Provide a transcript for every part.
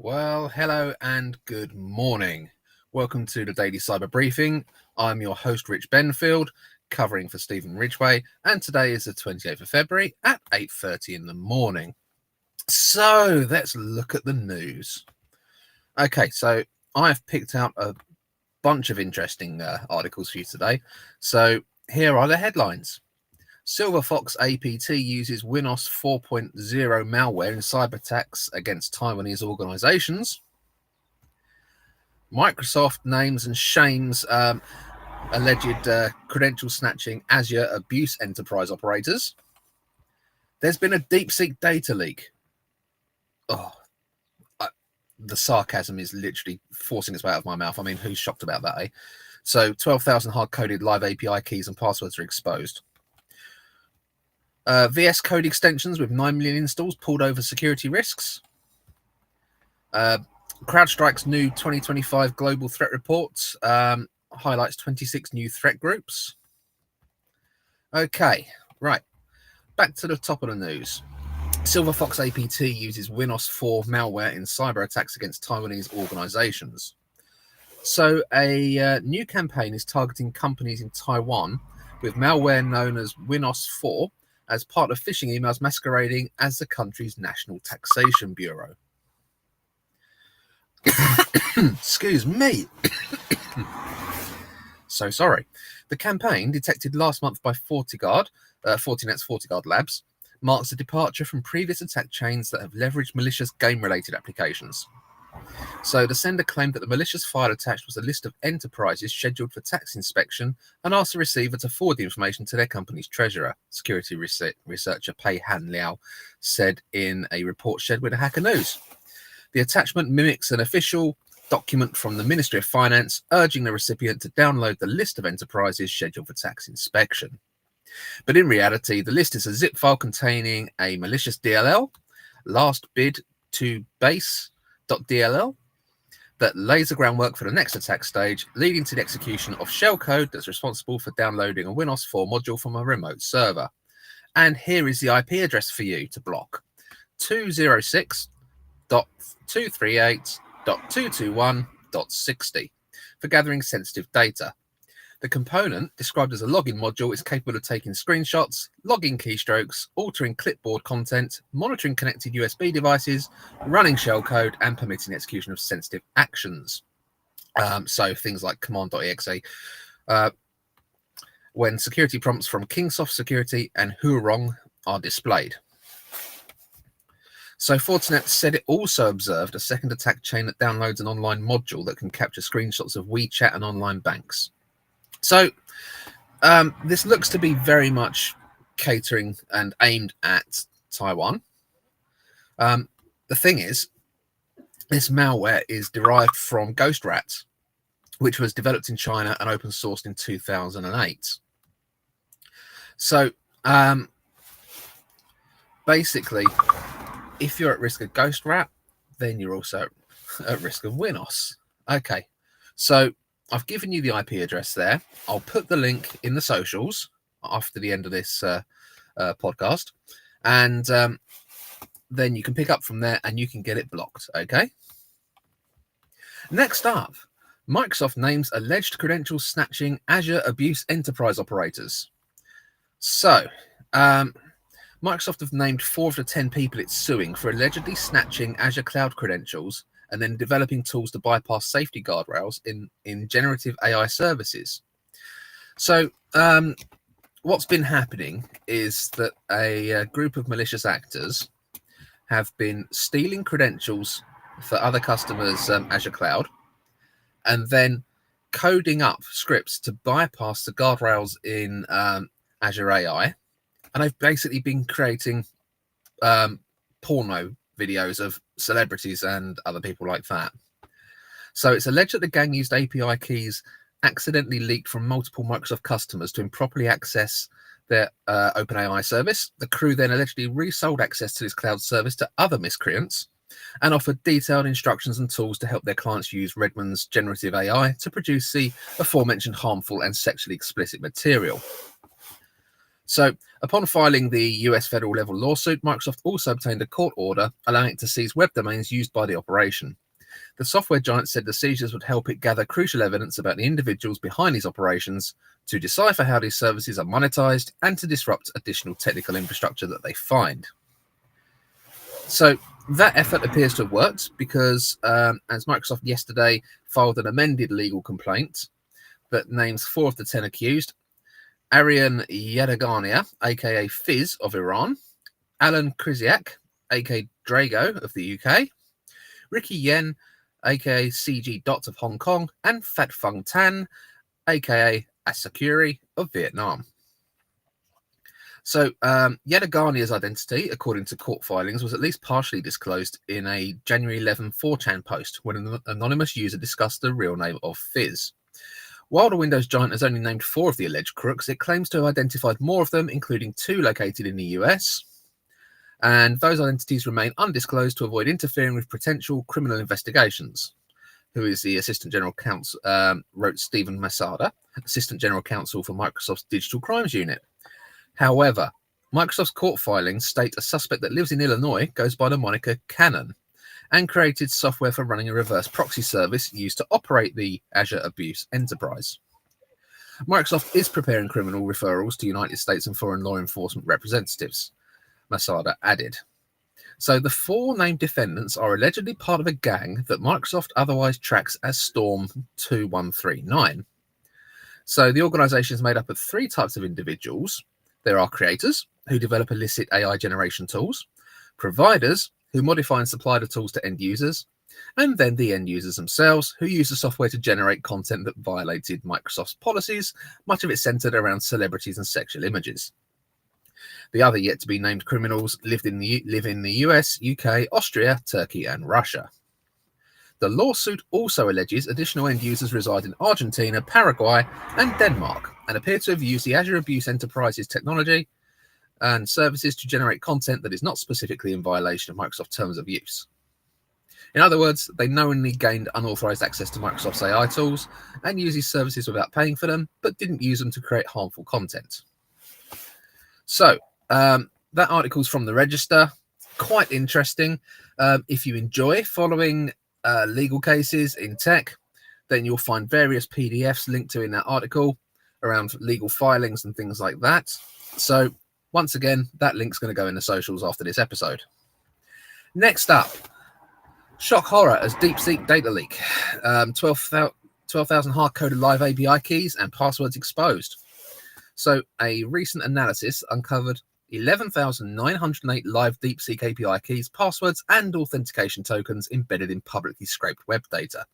Well, hello and good morning. Welcome to the Daily Cyber Briefing. I'm your host, Rich Benfield, covering for Stephen Ridgway, and today is the 28th of February at 8:30 in the morning. So let's look at the news. Okay, so I've picked out a bunch of interesting articles for you today. So here are the headlines. Silver Fox APT uses WinOS 4.0 malware in cyber attacks against Taiwanese organizations. Microsoft names and shames alleged credential snatching Azure abuse enterprise operators. There's been a Deepseak data leak. The sarcasm is literally forcing its way out of my mouth. I mean, who's shocked about that, eh? So 12,000 hard-coded live API keys and passwords are exposed. VSCode extensions with 9 million installs pulled over security risks. CrowdStrike's new 2025 Global Threat Report highlights 26 new threat groups. Okay, right. Back to the top of the news. Silver Fox APT uses WinOS 4 malware in cyber attacks against Taiwanese organizations. So a new campaign is targeting companies in Taiwan with malware known as WinOS 4 as part of phishing emails masquerading as the country's National Taxation Bureau. Excuse me. So sorry. The campaign, detected last month by Fortinet's FortiGuard Labs, marks a departure from previous attack chains that have leveraged malicious game-related applications. So the sender claimed that the malicious file attached was a list of enterprises scheduled for tax inspection and asked the receiver to forward the information to their company's treasurer, security researcher Pei Han Liao said in a report shared with Hacker News. The attachment mimics an official document from the Ministry of Finance urging the recipient to download the list of enterprises scheduled for tax inspection. But in reality, the list is a zip file containing a malicious DLL, last bid to base.dll, that lays the groundwork for the next attack stage, leading to the execution of shellcode that's responsible for downloading a WinOS 4 module from a remote server. And here is the IP address for you to block: 206.238.221.60 for gathering sensitive data. The component, described as a login module, is capable of taking screenshots, logging keystrokes, altering clipboard content, monitoring connected USB devices, running shellcode, and permitting execution of sensitive actions. So things like command.exe, when security prompts from Kingsoft Security and Hurong are displayed. So Fortinet said it also observed a second attack chain that downloads an online module that can capture screenshots of WeChat and online banks. So this looks to be very much catering and aimed at Taiwan. The thing is, this malware is derived from Ghost Rat, which was developed in China and open sourced in 2008. So basically, if you're at risk of Ghost Rat, then you're also at risk of WinOS. Okay, so I've given you the IP address there. I'll put the link in the socials after the end of this podcast, and then you can pick up from there and you can get it blocked, okay? Next up, Microsoft names alleged credential snatching Azure abuse enterprise operators. So, Microsoft have named 4 of the 10 people it's suing for allegedly snatching Azure cloud credentials and then developing tools to bypass safety guardrails in generative AI services. So what's been happening is that a group of malicious actors have been stealing credentials for other customers' Azure Cloud and then coding up scripts to bypass the guardrails in Azure AI. And they've basically been creating porno videos of celebrities and other people like that. So it's alleged that the gang used API keys accidentally leaked from multiple Microsoft customers to improperly access their OpenAI service. The crew then allegedly resold access to this cloud service to other miscreants and offered detailed instructions and tools to help their clients use Redmond's generative AI to produce the aforementioned harmful and sexually explicit material. So, upon filing the US federal level lawsuit, Microsoft also obtained a court order allowing it to seize web domains used by the operation. The software giant said the seizures would help it gather crucial evidence about the individuals behind these operations, to decipher how these services are monetized, and to disrupt additional technical infrastructure that they find. So that effort appears to have worked because, as Microsoft yesterday filed an amended legal complaint that names 4 of the 10 accused: Aryan Yadagania, aka Fizz of Iran, Alan Krisiak, aka Drago of the UK, Ricky Yen, aka CG Dot of Hong Kong, and Phat Phung Tan, aka Asakuri of Vietnam. So Yadagania's identity, according to court filings, was at least partially disclosed in a January 11 4chan post when an anonymous user discussed the real name of Fizz. While the Windows giant has only named 4 of the alleged crooks, it claims to have identified more of them, including 2 located in the US. And those identities remain undisclosed to avoid interfering with potential criminal investigations. Who is the Assistant General Counsel, wrote Stephen Masada, Assistant General Counsel for Microsoft's Digital Crimes Unit. However, Microsoft's court filings state a suspect that lives in Illinois goes by the moniker Cannon and created software for running a reverse proxy service used to operate the Azure Abuse enterprise. Microsoft is preparing criminal referrals to United States and foreign law enforcement representatives, Masada added. So the 4 named defendants are allegedly part of a gang that Microsoft otherwise tracks as Storm 2139. So the organization is made up of 3 types of individuals. There are creators, who develop illicit AI generation tools, providers, who modify and supply the tools to end users, and then the end users themselves, who use the software to generate content that violated Microsoft's policies, much of it centered around celebrities and sexual images. The other yet to be named criminals live in the US, UK, Austria, Turkey, and Russia. The lawsuit also alleges additional end users reside in Argentina, Paraguay, and Denmark, and appear to have used the Azure Abuse Enterprise's technology and services to generate content that is not specifically in violation of Microsoft terms of use. In other words, they knowingly gained unauthorized access to Microsoft's AI tools and used these services without paying for them, but didn't use them to create harmful content. So, that article's from the Register. Quite interesting. If you enjoy following legal cases in tech, then you'll find various PDFs linked to in that article around legal filings and things like that. So, once again, that link's going to go in the socials after this episode. Next up, shock horror as Deepseak data leak. 12,000 hard-coded live API keys and passwords exposed. So a recent analysis uncovered 11,908 live Deepseak API keys, passwords, and authentication tokens embedded in publicly scraped web data.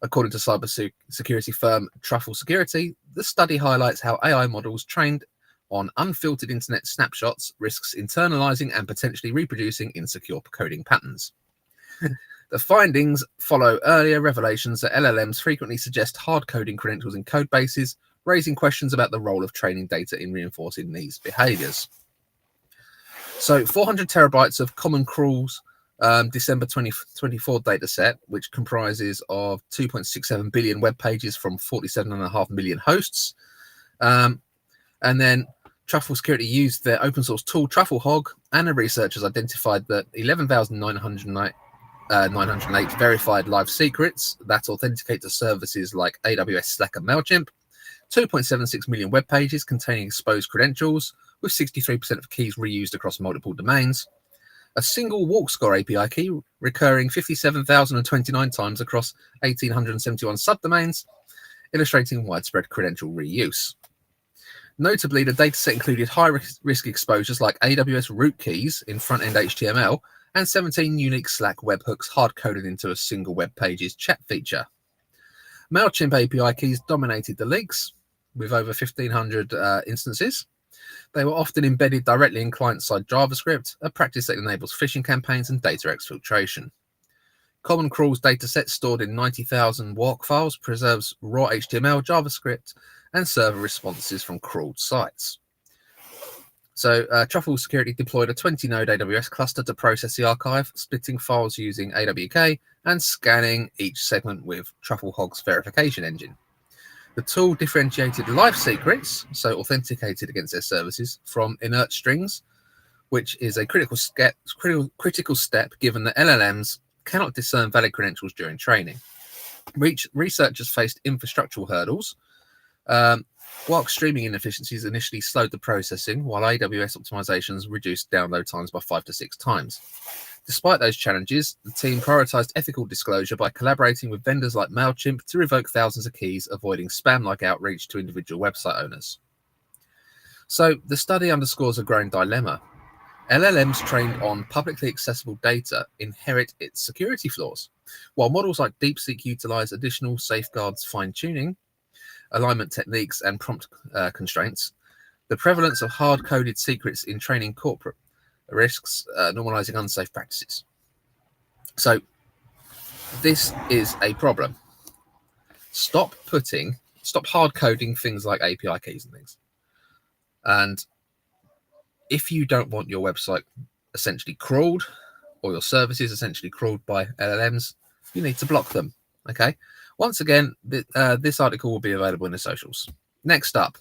According to cybersecurity firm Truffle Security, the study highlights how AI models trained on unfiltered internet snapshots risks internalizing and potentially reproducing insecure coding patterns. The findings follow earlier revelations that LLMs frequently suggest hard coding credentials in code bases, raising questions about the role of training data in reinforcing these behaviors. So 400 terabytes of Common Crawl's December 2024 data set, which comprises of 2.67 billion web pages from 47.5 million hosts. And then Truffle Security used their open source tool TruffleHog, and the researchers identified that 11,908 verified live secrets that authenticate to services like AWS, Slack, and MailChimp, 2.76 million web pages containing exposed credentials, with 63% of keys reused across multiple domains, a single WalkScore API key recurring 57,029 times across 1,871 subdomains, illustrating widespread credential reuse. Notably, the dataset included high-risk exposures like AWS root keys in front-end HTML and 17 unique Slack webhooks hard-coded into a single web page's chat feature. MailChimp API keys dominated the leaks, with over 1,500 instances. They were often embedded directly in client-side JavaScript, a practice that enables phishing campaigns and data exfiltration. Common Crawl's dataset, stored in 90,000 WARC files, preserves raw HTML, JavaScript, and server responses from crawled sites. So Truffle Security deployed a 20-node AWS cluster to process the archive, splitting files using AWK and scanning each segment with TruffleHog's verification engine. The tool differentiated live secrets, so authenticated against their services, from inert strings, which is a critical step given that LLMs cannot discern valid credentials during training. Researchers faced infrastructural hurdles. While streaming inefficiencies initially slowed the processing, while AWS optimizations reduced download times by 5 to 6 times. Despite those challenges, the team prioritized ethical disclosure by collaborating with vendors like MailChimp to revoke thousands of keys, avoiding spam-like outreach to individual website owners. So the study underscores a growing dilemma. LLMs trained on publicly accessible data inherit its security flaws, while models like Deepseak utilize additional safeguards, fine-tuning, alignment techniques, and prompt constraints. The prevalence of hard-coded secrets in training corporate risks normalizing unsafe practices. So this is a problem. Stop hard coding things like API keys and things. And if you don't want your website essentially crawled or your services essentially crawled by LLMs, you need to block them. Okay. Once again, this article will be available in the socials. Next up,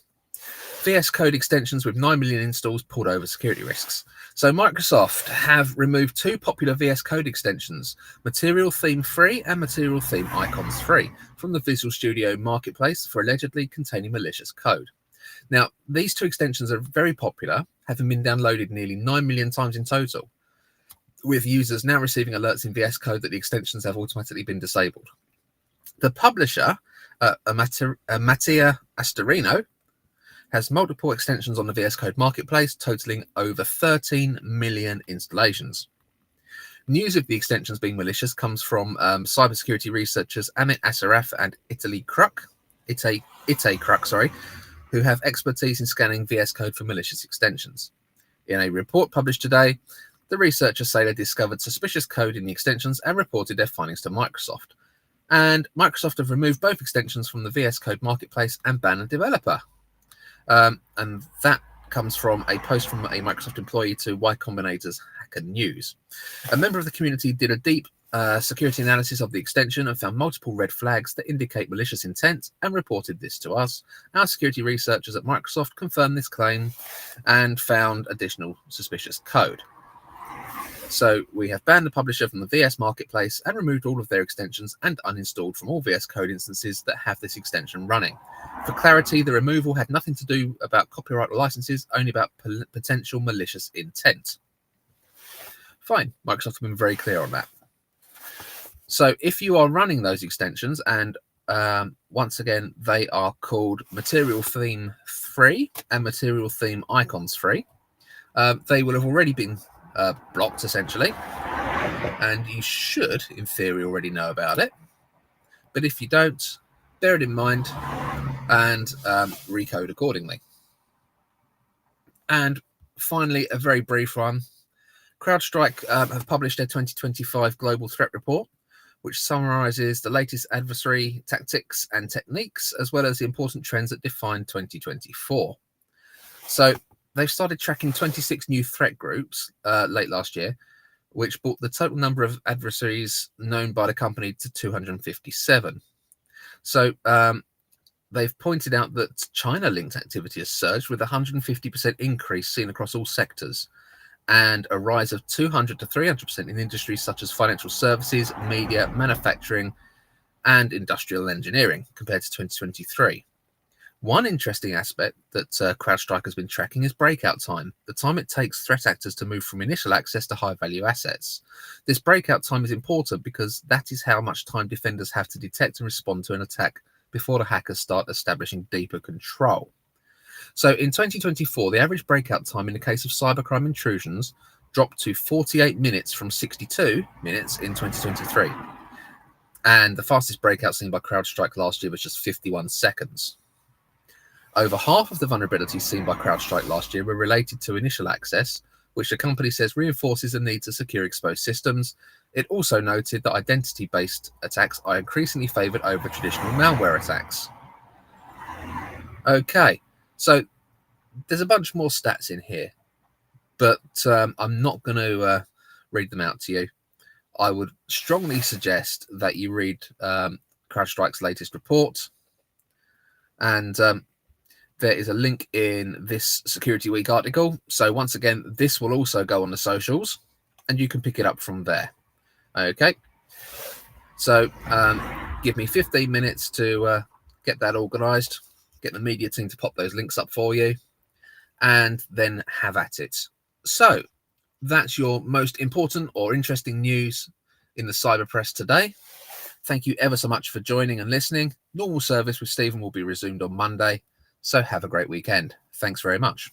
VSCode extensions with 9 million installs pulled over security risks. So Microsoft have removed 2 popular VSCode extensions, Material Theme Free and Material Theme Icons Free, from the Visual Studio marketplace for allegedly containing malicious code. Now, these 2 extensions are very popular, having been downloaded nearly 9 million times in total, with users now receiving alerts in VSCode that the extensions have automatically been disabled. The publisher, Mattia Astorino, has multiple extensions on the VSCode marketplace, totaling over 13 million installations. News of the extensions being malicious comes from cybersecurity researchers Amit Asaraf and Ite Kruk, who have expertise in scanning VSCode for malicious extensions. In a report published today, the researchers say they discovered suspicious code in the extensions and reported their findings to Microsoft. And Microsoft have removed both extensions from the VSCode marketplace and banned a developer. And that comes from a post from a Microsoft employee to Y Combinator's Hacker News. A member of the community did a deep security analysis of the extension and found multiple red flags that indicate malicious intent and reported this to us. Our security researchers at Microsoft confirmed this claim and found additional suspicious code. So we have banned the publisher from the VS marketplace and removed all of their extensions and uninstalled from all VS Code instances that have this extension running. For clarity, the removal had nothing to do about copyright or licenses, only about potential malicious intent. Fine, Microsoft have been very clear on that. So if you are running those extensions, and once again, they are called Material Theme Free and Material Theme Icons Free, they will have already been blocked essentially, and you should in theory already know about it, but if you don't, bear it in mind and recode accordingly. And finally, a very brief one. CrowdStrike have published their 2025 Global Threat Report, which summarizes the latest adversary tactics and techniques, as well as the important trends that define 2024. So they've started tracking 26 new threat groups late last year, which brought the total number of adversaries known by the company to 257. So they've pointed out that China-linked activity has surged with a 150% increase seen across all sectors, and a rise of 200 to 300% in industries such as financial services, media, manufacturing, and industrial engineering compared to 2023. One interesting aspect that CrowdStrike has been tracking is breakout time, the time it takes threat actors to move from initial access to high-value assets. This breakout time is important because that is how much time defenders have to detect and respond to an attack before the hackers start establishing deeper control. So in 2024, the average breakout time in the case of cybercrime intrusions dropped to 48 minutes from 62 minutes in 2023. And the fastest breakout seen by CrowdStrike last year was just 51 seconds. Over half of the vulnerabilities seen by CrowdStrike last year were related to initial access, which the company says reinforces the need to secure exposed systems. It also noted that identity-based attacks are increasingly favored over traditional malware attacks. Okay, so there's a bunch more stats in here, but I'm not going to read them out to you. I would strongly suggest that you read CrowdStrike's latest report. And there is a link in this Security Week article. So once again, this will also go on the socials, and you can pick it up from there. Okay. So give me 15 minutes to get that organised, get the media team to pop those links up for you, and then have at it. So that's your most important or interesting news in the cyber press today. Thank you ever so much for joining and listening. Normal service with Stephen will be resumed on Monday. So have a great weekend. Thanks very much.